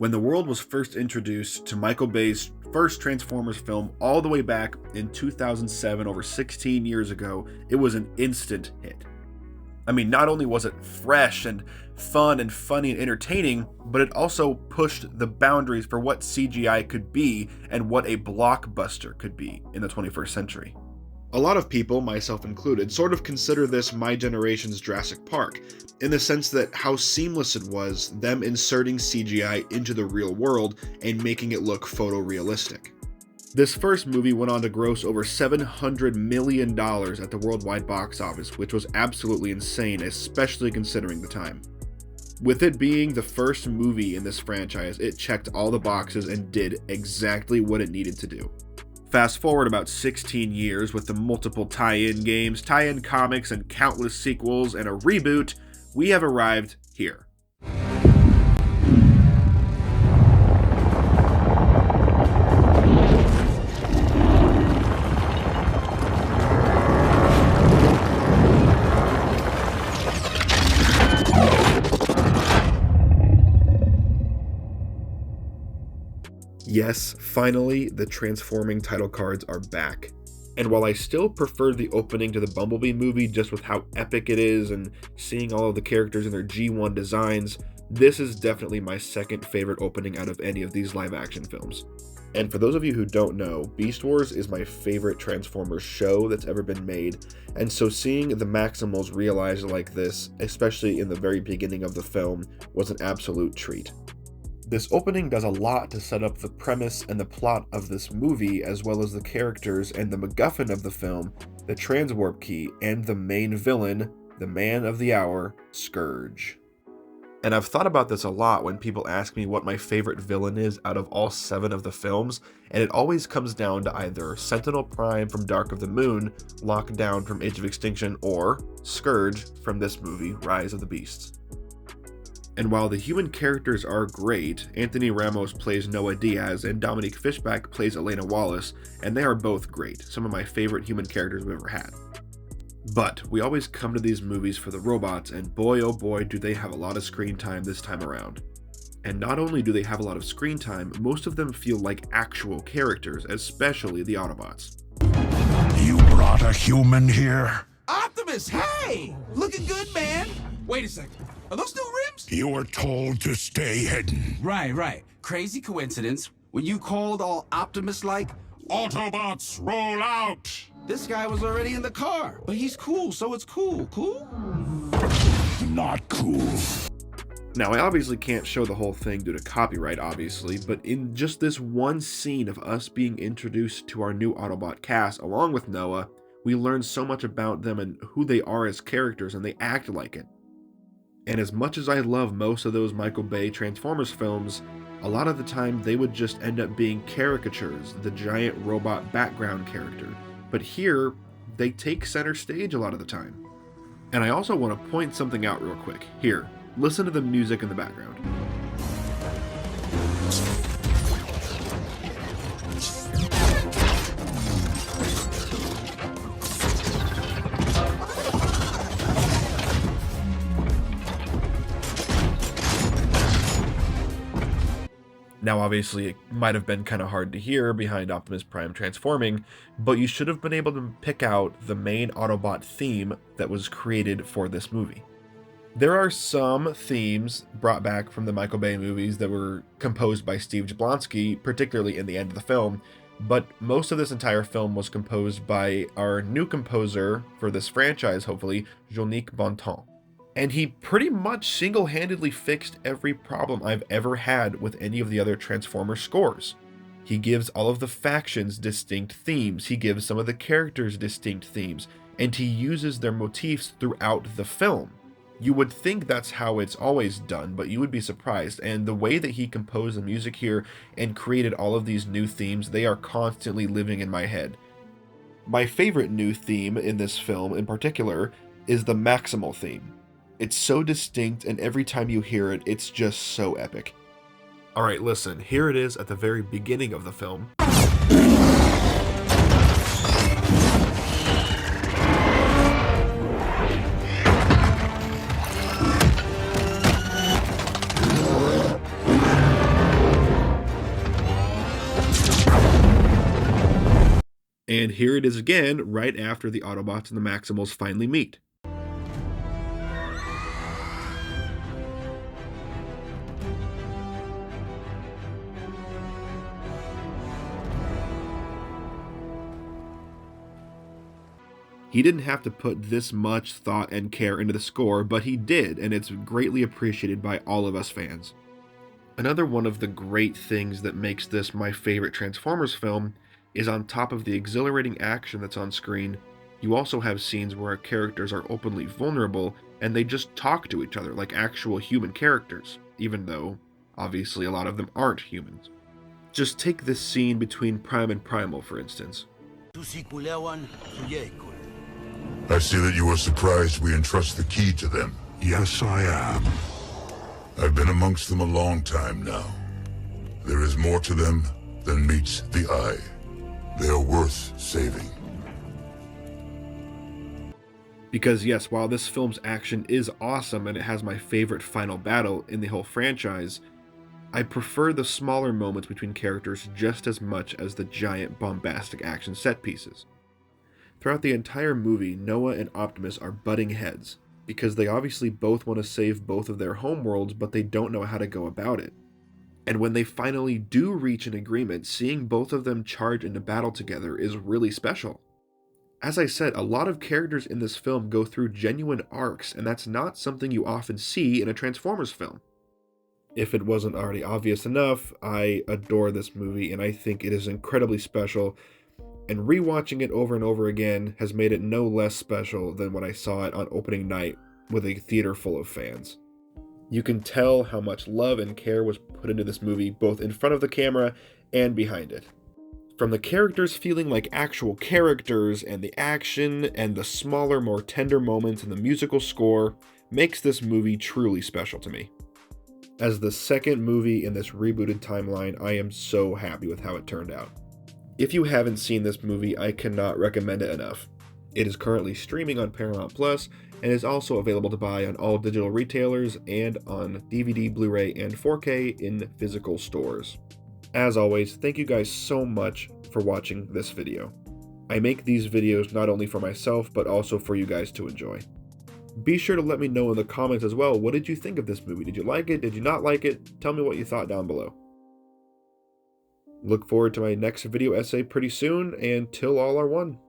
When the world was first introduced to Michael Bay's first Transformers film all the way back in 2007, over 16 years ago, it was an instant hit. I mean, not only was it fresh and fun and funny and entertaining, but it also pushed the boundaries for what CGI could be and what a blockbuster could be in the 21st century. A lot of people, myself included, sort of consider this my generation's Jurassic Park, in the sense that how seamless it was them inserting CGI into the real world and making it look photorealistic. This first movie went on to gross over $700 million at the worldwide box office, which was absolutely insane, especially considering the time. With it being the first movie in this franchise, it checked all the boxes and did exactly what it needed to do. Fast forward about 16 years with the multiple tie-in games, tie-in comics, and countless sequels and a reboot, we have arrived here. Yes, finally, the transforming title cards are back. And while I still prefer the opening to the Bumblebee movie just with how epic it is and seeing all of the characters in their G1 designs, this is definitely my second favorite opening out of any of these live action films. And for those of you who don't know, Beast Wars is my favorite Transformers show that's ever been made, and so seeing the Maximals realized like this, especially in the very beginning of the film, was an absolute treat. This opening does a lot to set up the premise and the plot of this movie, as well as the characters and the MacGuffin of the film, the Transwarp Key, and the main villain, the man of the hour, Scourge. And I've thought about this a lot when people ask me what my favorite villain is out of all 7 of the films, and it always comes down to either Sentinel Prime from Dark of the Moon, Lockdown from Age of Extinction, or Scourge from this movie, Rise of the Beasts. And while the human characters are great, Anthony Ramos plays Noah Diaz and Dominique Fishback plays Elena Wallace, and they are both great, some of my favorite human characters we've ever had. But we always come to these movies for the robots, and boy oh boy do they have a lot of screen time this time around. And not only do they have a lot of screen time, most of them feel like actual characters, especially the Autobots. You brought a human here? Optimus, hey! Looking good, man! Wait a second. Are those new rims? You were told to stay hidden. Right. Crazy coincidence. When you called all Optimus-like, Autobots, roll out! this guy was already in the car. But he's cool, so it's cool. Cool? Not cool. Now, I obviously can't show the whole thing due to copyright, obviously, but in just this one scene of us being introduced to our new Autobot cast, along with Noah, we learn so much about them and who they are as characters, and they act like it. And as much as I love most of those Michael Bay Transformers films, a lot of the time they would just end up being caricatures, the giant robot background character. But here, they take center stage a lot of the time. And I also want to point something out real quick. Here, listen to the music in the background. Now, obviously, it might have been kind of hard to hear behind Optimus Prime transforming, but you should have been able to pick out the main Autobot theme that was created for this movie. There are some themes brought back from the Michael Bay movies that were composed by Steve Jablonsky, particularly in the end of the film, but most of this entire film was composed by our new composer for this franchise, hopefully, Jean-Nic Bontemps. And he pretty much single-handedly fixed every problem I've ever had with any of the other Transformers scores. He gives all of the factions distinct themes, he gives some of the characters distinct themes, and he uses their motifs throughout the film. You would think that's how it's always done, but you would be surprised, and the way that he composed the music here and created all of these new themes, they are constantly living in my head. My favorite new theme in this film in particular is the Maximal theme. It's so distinct, and every time you hear it, it's just so epic. Alright, listen, here it is at the very beginning of the film. And here it is again, right after the Autobots and the Maximals finally meet. He didn't have to put this much thought and care into the score, but he did, and it's greatly appreciated by all of us fans. Another one of the great things that makes this my favorite Transformers film is on top of the exhilarating action that's on screen, you also have scenes where our characters are openly vulnerable and they just talk to each other like actual human characters, even though, obviously, a lot of them aren't humans. Just take this scene between Prime and Primal, for instance. I see that you are surprised we entrust the key to them. Yes, I am. I've been amongst them a long time now. There is more to them than meets the eye. They are worth saving. Because yes, while this film's action is awesome and it has my favorite final battle in the whole franchise, I prefer the smaller moments between characters just as much as the giant bombastic action set pieces. Throughout the entire movie, Noah and Optimus are butting heads, because they obviously both want to save both of their homeworlds, but they don't know how to go about it. And when they finally do reach an agreement, seeing both of them charge into battle together is really special. As I said, a lot of characters in this film go through genuine arcs, and that's not something you often see in a Transformers film. If it wasn't already obvious enough, I adore this movie, and I think it is incredibly special, and rewatching it over and over again has made it no less special than when I saw it on opening night with a theater full of fans. You can tell how much love and care was put into this movie, both in front of the camera and behind it. From the characters feeling like actual characters, and the action, and the smaller, more tender moments in the musical score, makes this movie truly special to me. As the second movie in this rebooted timeline, I am so happy with how it turned out. If you haven't seen this movie, I cannot recommend it enough. It is currently streaming on Paramount Plus and is also available to buy on all digital retailers and on DVD, Blu-ray, and 4K in physical stores. As always, thank you guys so much for watching this video. I make these videos not only for myself, but also for you guys to enjoy. Be sure to let me know in the comments as well, what did you think of this movie? Did you like it? Did you not like it? Tell me what you thought down below. Look forward to my next video essay pretty soon, and till all are one.